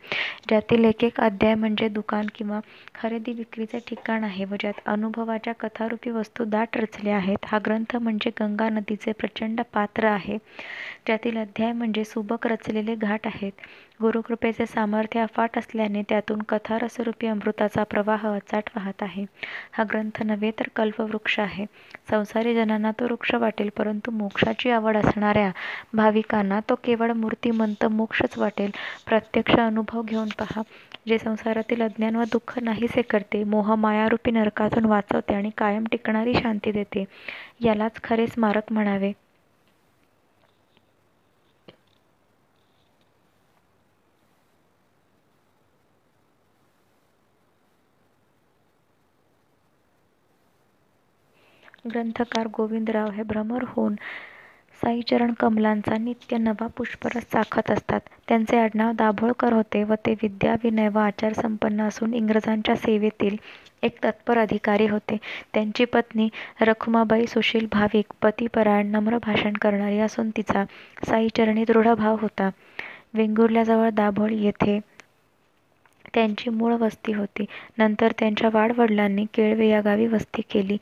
ज्यातील एक एक अध्याय म्हणजे दुकान किंवा खरेदी विक्रीचे ठिकाण आहे व ज्यात अनुभवाच्या कथारूपी वस्तू दाट रचल्या आहेत. हा ग्रंथ म्हणजे गंगा नदीचे प्रचंड पात्र आहे, ज्यातील अध्याय म्हणजे सुबक रचलेले घाट आहेत. गुरुकृपेचे सामर्थ्य अफाट असल्याने त्यातून कथारसरूपी अमृताचा प्रवाह अचाट वाहत आहे. हा ग्रंथ नव्हे तर कल्पवृक्ष आहे. संसारी जनांना तो वृक्ष वाटेल, परंतु मोक्षाची आवड असणाऱ्या भाविकांना तो केवळ मूर्तिमंत मोक्षच वाटेल. प्रत्यक्ष अनुभव घेऊन पहा, जे संसारातील अज्ञान व दुःख नाहीसे करते, मोह मायारूपी नरकातून वाचवते आणि कायम टिकणारी शांती देते, यालाच खरे स्मारक म्हणावे. ग्रंथकार गोविंदराव हे भ्रमर होऊन साईचरण कमलांचा नित्य नवा पुष्परस चाखत असतात. त्यांचे आडनाव दाभोळकर होते व ते विद्या, विनय व आचार संपन्न असून इंग्रजांच्या सेवेतील एक तत्पर अधिकारी होते. त्यांची पत्नी रखुमाबाई सुशील, भाविक, पतिपरायण, नम्र भाषण करणारी असून तिचा साईचरणी दृढ भाव होता. वेंगुर्ल्याजवळ दाभोळ येथे त्यांची मूळ वस्ती होती. नंतर त्यांच्या वाडवडिलांनी केळवे या गावी वस्ती केली.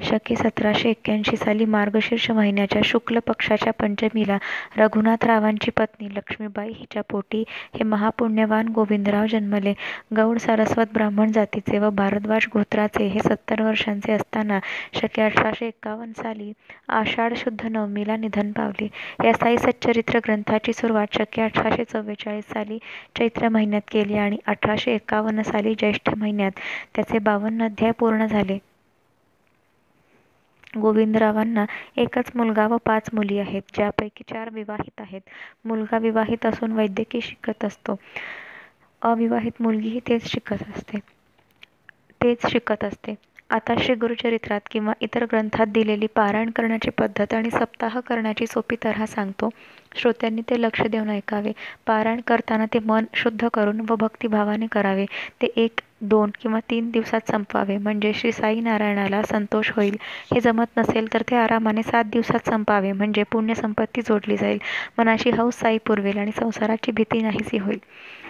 शके 1781 साली मार्गशीर्ष महिन्याच्या शुक्ल पक्षाच्या पंचमीला रघुनाथरावांची पत्नी लक्ष्मीबाई हिच्या पोटी हे महापुण्यवान गोविंदराव जन्मले. गौड सारस्वत ब्राह्मण जातीचे व भारद्वाज गोत्राचे हे 70 वर्षांचे असताना शके 1851 साली आषाढ शुद्ध नवमीला निधन पावले. या साई सच्चरित्र ग्रंथाची सुरुवात शके 1844 साली चैत्र महिन्यात केली आणि 1851 साली ज्येष्ठ महिन्यात त्याचे 52 अध्याय पूर्ण झाले. गोविंदरावांना एकच मुलगा व 5 मुली आहेत, ज्यापैकी 4 विवाहित आहेत. मुलगा विवाहित असून वैद्यकीय शिकत असतो. अविवाहित मुलगीही तेच शिकत असते. आता श्री गुरुचरित्रात किंवा इतर ग्रंथात दिलेली पारायण करण्याची पद्धत आणि सप्ताह करण्याची सोपी तऱ्हा सांगतो. श्रोत्यांनी ते लक्ष देऊन ऐकावे. पारायण करताना ते मन शुद्ध करून व भक्तिभावाने करावे. ते 1, 2 किंवा 3 दिवसात संपवावे, म्हणजे श्री साई नारायणाला संतोष होईल. हे जमत नसेल तर ते आरामाने 7 दिवसात संपावे, म्हणजे पुण्यसंपत्ती जोडली जाईल, मनाची हौस साई पुरवेल आणि संसाराची भीती नाहीसी होईल.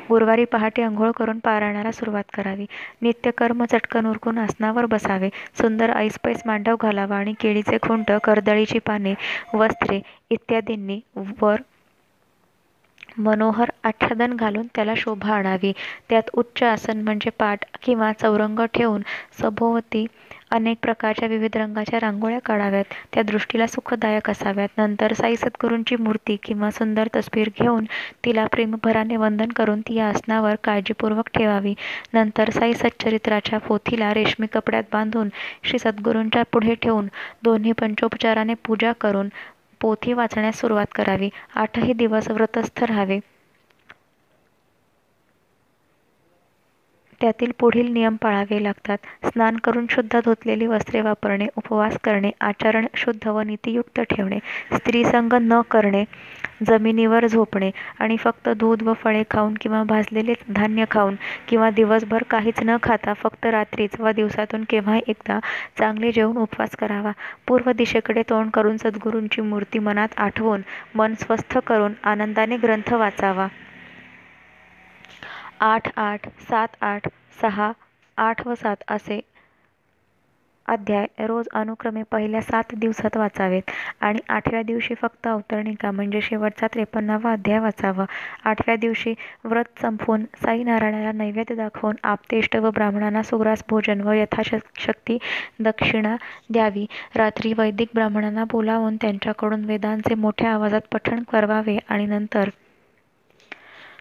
गुरुवारी पहाटे अंघोळ करून पारायणाला सुरुवात करावी. नित्यकर्म चटकन उरकून आसनावर बसावे. सुंदर ऐसपैस मांडव घालावा आणि केळीचे खुंट, कर्दळीची पाने, वस्त्रे इत्यादींनी वर मनोहर आच्छादन घालून त्याला शोभा आणावी. त्यात उच्च आसन म्हणजे पाट किंवा चौरंग ठेवून सभोवती अनेक प्रकारच्या विविध रंगाच्या रांगोळ्या काढाव्यात. त्या दृष्टीला सुखदायक असाव्यात. नंतर साई सद्गुरूंची मूर्ती किंवा सुंदर तस्वीर घेऊन तिला प्रेमभराने वंदन करून ती या आसनावर काळजीपूर्वक ठेवावी. नंतर साई सच्चरित्राच्या पोथीला रेशमी कपड्यात बांधून श्री सद्गुरूंच्या पुढे ठेवून दोन्ही पंचोपचाराने पूजा करून पोथी वाचण्यास सुरुवात करावी. 8ही दिवस व्रतस्थ राहावे. त्यातील पुढील नियम पाळावे लागतात. स्नान करून शुद्ध धुतलेली वस्त्रे वापरणे, उपवास करणे, आचरण शुद्ध व नीतियुक्त ठेवणे, स्त्रीसंग न करणे, जमिनीवर झोपणे आणि फक्त दूध व फळे खाऊन किंवा भाजलेले धान्य खाऊन किंवा दिवसभर काहीच न खाता फक्त रात्रीच व दिवसातून केव्हाही एकदा चांगले जेवून उपवास करावा. पूर्व दिशेकडे तोंड करून सद्गुरूंची मूर्ती मनात आठवून मन स्वस्थ करून आनंदाने ग्रंथ वाचावा. 8-8, 7-8, 6, 8 व 7 असे अध्याय रोज अनुक्रमे पहिल्या 7 दिवसात वाचावेत आणि 8व्या दिवशी फक्त अवतरणिका म्हणजे शेवटचा 53वा अध्याय वाचावा. 8व्या दिवशी व्रत संपवून साई नारायणाला नैवेद्य दाखवून आप्तेष्ट व ब्राह्मणांना सुग्रास भोजन व यथाशक्ती दक्षिणा द्यावी. रात्री वैदिक ब्राह्मणांना बोलावून त्यांच्याकडून वेदांचे मोठ्या आवाजात पठण करवावे आणि नंतर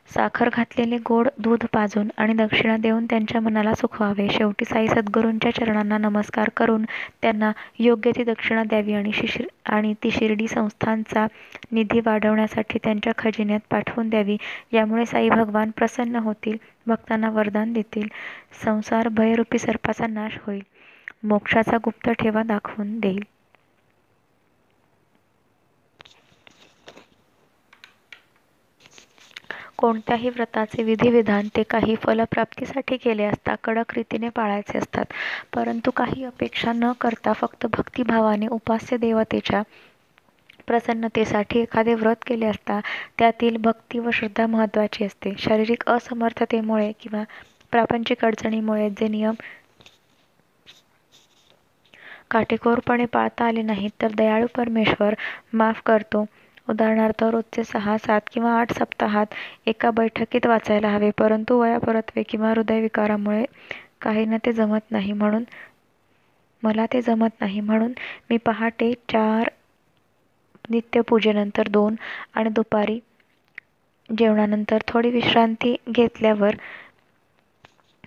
साखर घातलेले गोड दूध पाजून आणि दक्षिणा देऊन त्यांच्या मनाला सुखवावे. शेवटी साई सद्गुरूंच्या चरणांना नमस्कार करून त्यांना योग्य ती दक्षिणा द्यावी आणि ती शिर्डी संस्थानचा निधी वाढवण्यासाठी त्यांच्या खजिन्यात पाठवून द्यावी. यामुळे साई भगवान प्रसन्न होतील, भक्तांना वरदान देतील, संसार भयरूपी सर्पाचा नाश होईल, मोक्षाचा गुप्त ठेवा दाखवून देईल. कोणत्याही व्रताचे विधिविधान ते काही फलप्राप्तीसाठी केले असता कडक रीतीने पाळायचे असतात. परंतु काही अपेक्षा न करता फक्त भक्तिभावाने उपास्य देवतेच्या प्रसन्नतेसाठी एखादे व्रत केले असता त्यातील भक्ती व श्रद्धा महत्त्वाची असते. शारीरिक असमर्थतेमुळे किंवा प्रापंचिक अडचणीमुळे जे नियम काटेकोरपणे पाळता आले नाहीत तर दयाळू परमेश्वर माफ करतो. उदाहरणार्थ रोजचे 6, 7 किंवा 8 सप्ताहात एका बैठकीत वाचायला हवे. परंतु वयापरत्वे किंवा हृदयविकारामुळे काहींना ते जमत नाही मला ते जमत नाही म्हणून मी पहाटे 4 नित्यपूजेनंतर 2 आणि दुपारी जेवणानंतर थोडी विश्रांती घेतल्यावर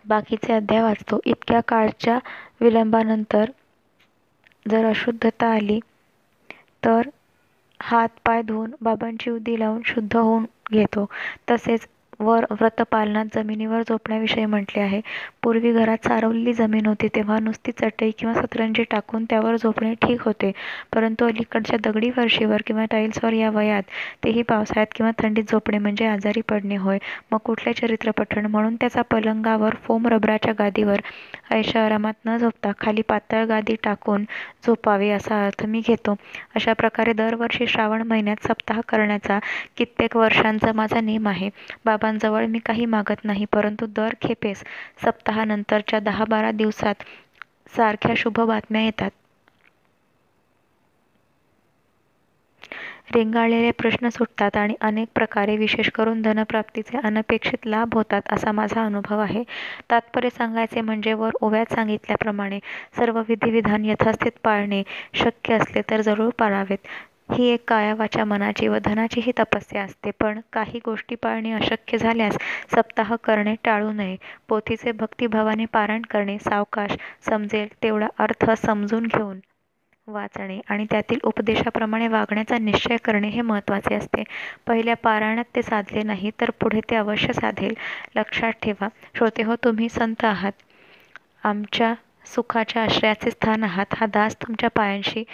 बाकीचे अध्याय वाचतो. इतक्या काळच्या विलंबानंतर जर अशुद्धता आली तर हात पाय धुवून बाबांची उदी लावून शुद्ध होऊन घेतो. तसेच वर व्रतपालनात जमिनीवर झोपण्याविषयी म्हटले आहे. पूर्वी घरात सारवलेली जमीन होती तेव्हा नुसती चटई किंवा सतरंजी टाकून त्यावर झोपणे ठीक होते. परंतु अलीकडच्या दगडी फरशीवर किंवा टाईल्सवर या वयात, तेही पावसाळ्यात किंवा थंडीत झोपणे म्हणजे आजारी पडणे होय. मग कुठले चरित्रपठण म्हणून त्याचा पलंगावर फोम रबराच्या गादीवर ऐशाआरामात न झोपता खाली पातळ गादी टाकून झोपावे असा अर्थ मी घेतो. अशा प्रकारे दरवर्षी श्रावण महिन्यात सप्ताह करण्याचा कित्येक वर्षांचा माझा नेम आहे. बाबांजवळ मी काही मागत नाही, परंतु दर खेपेस सप्ताहानंतरच्या 10-12 दिवसात सारख्या शुभ बातम्या येतात. रेंगाळलेले प्रश्न सुटतात आणि अनेक प्रकारे विशेष करून धनप्राप्तीचे अनपेक्षित लाभ होतात असा माझा अनुभव आहे. तात्पर्य सांगायचे म्हणजे वर ओव्यात सांगितल्याप्रमाणे सर्व विधिविधान यथास्थित पाळणे शक्य असले तर जरूर पाळावेत. ही एक काया वाचा मनाची व धनाचीही तपस्या असते. पण काही गोष्टी पाळणे अशक्य झाल्यास सप्ताह करणे टाळू नये. पोथीचे भक्तिभावाने पारायण करणे, सावकाश समजेल तेवढा अर्थ समजून घेऊन वाचणे आणि त्यातील उपदेशाप्रमाणे वागण्याचा निश्चय करणे हे महत्त्वाचे असते. पहिल्या पारायणात ते साधले नाही तर पुढे ते अवश्य साधेल. लक्षात ठेवा श्रोतेहो, तुम्ही संत आहात, आमच्या सुखाच्या आश्रयाचे स्थान आहात. हा दास तुमच्या पायांशी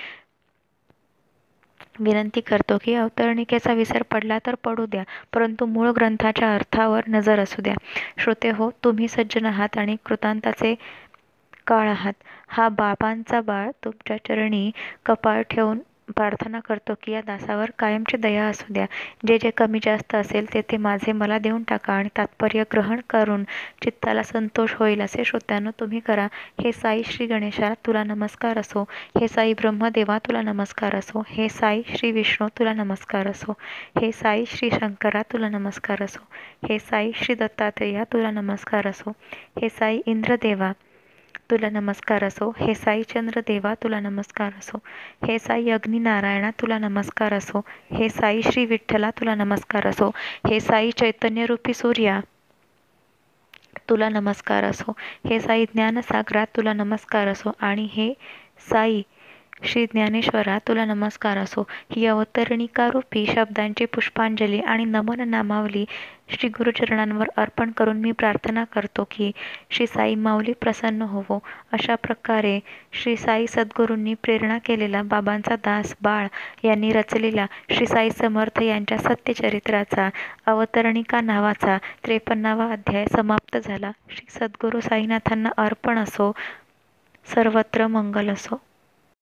विनंती करतो की अवतरणिकेचा विसर पडला तर पडू द्या, परंतु मूळ ग्रंथाच्या अर्थावर नजर असू द्या. श्रोतेहो, तुम्ही सज्जन आहात आणि कृतांताचे काळ आहात. हा बाबांचा बाळ तुमच्या चरणी कपाळ ठेवून प्रार्थना करतो की या दासावर कायमची दया असू द्या. जे जे कमी जास्त असेल ते ते माझे मला देऊन टाका आणि तात्पर्य ग्रहण करून चित्ताला संतोष होईल असे श्रोत्यांनो तुम्ही करा. हे साई श्री गणेशा तुला नमस्कार असो. हे साई ब्रह्मदेवा तुला नमस्कार असो. हे साई श्री विष्णू तुला नमस्कार असो. हे साई श्री शंकरा तुला नमस्कार असो. हे साई श्री दत्तात्रेया तुला नमस्कार असो. हे साई इंद्रदेवा तुला नमस्कार असो. हे साई चंद्रदेवा तुला नमस्कार असो. हे साई अग्निनारायणा तुला नमस्कार असो. हे साई श्री विठ्ठला तुला नमस्कार असो. हे साई चैतन्यरूपी सूर्या तुला नमस्कार असो. हे साई ज्ञानसागरा तुला नमस्कार असो. आणि हे साई श्री ज्ञानेश्वरा तुला नमस्कार असो. ही अवतरणिकारूपी शब्दांची पुष्पांजली आणि नमन नामावली श्री गुरुचरणांवर अर्पण करून मी प्रार्थना करतो की श्री साई माऊली प्रसन्न होवो. अशा प्रकारे श्री साई सद्गुरूंनी प्रेरणा केलेला बाबांचा दास बाळ यांनी रचलेला श्री साई समर्थ यांच्या सत्यचरित्राचा अवतरणिका नावाचा 53वा अध्याय समाप्त झाला. श्री सद्गुरू साईनाथांना अर्पण असो. सर्वत्र मंगल असो.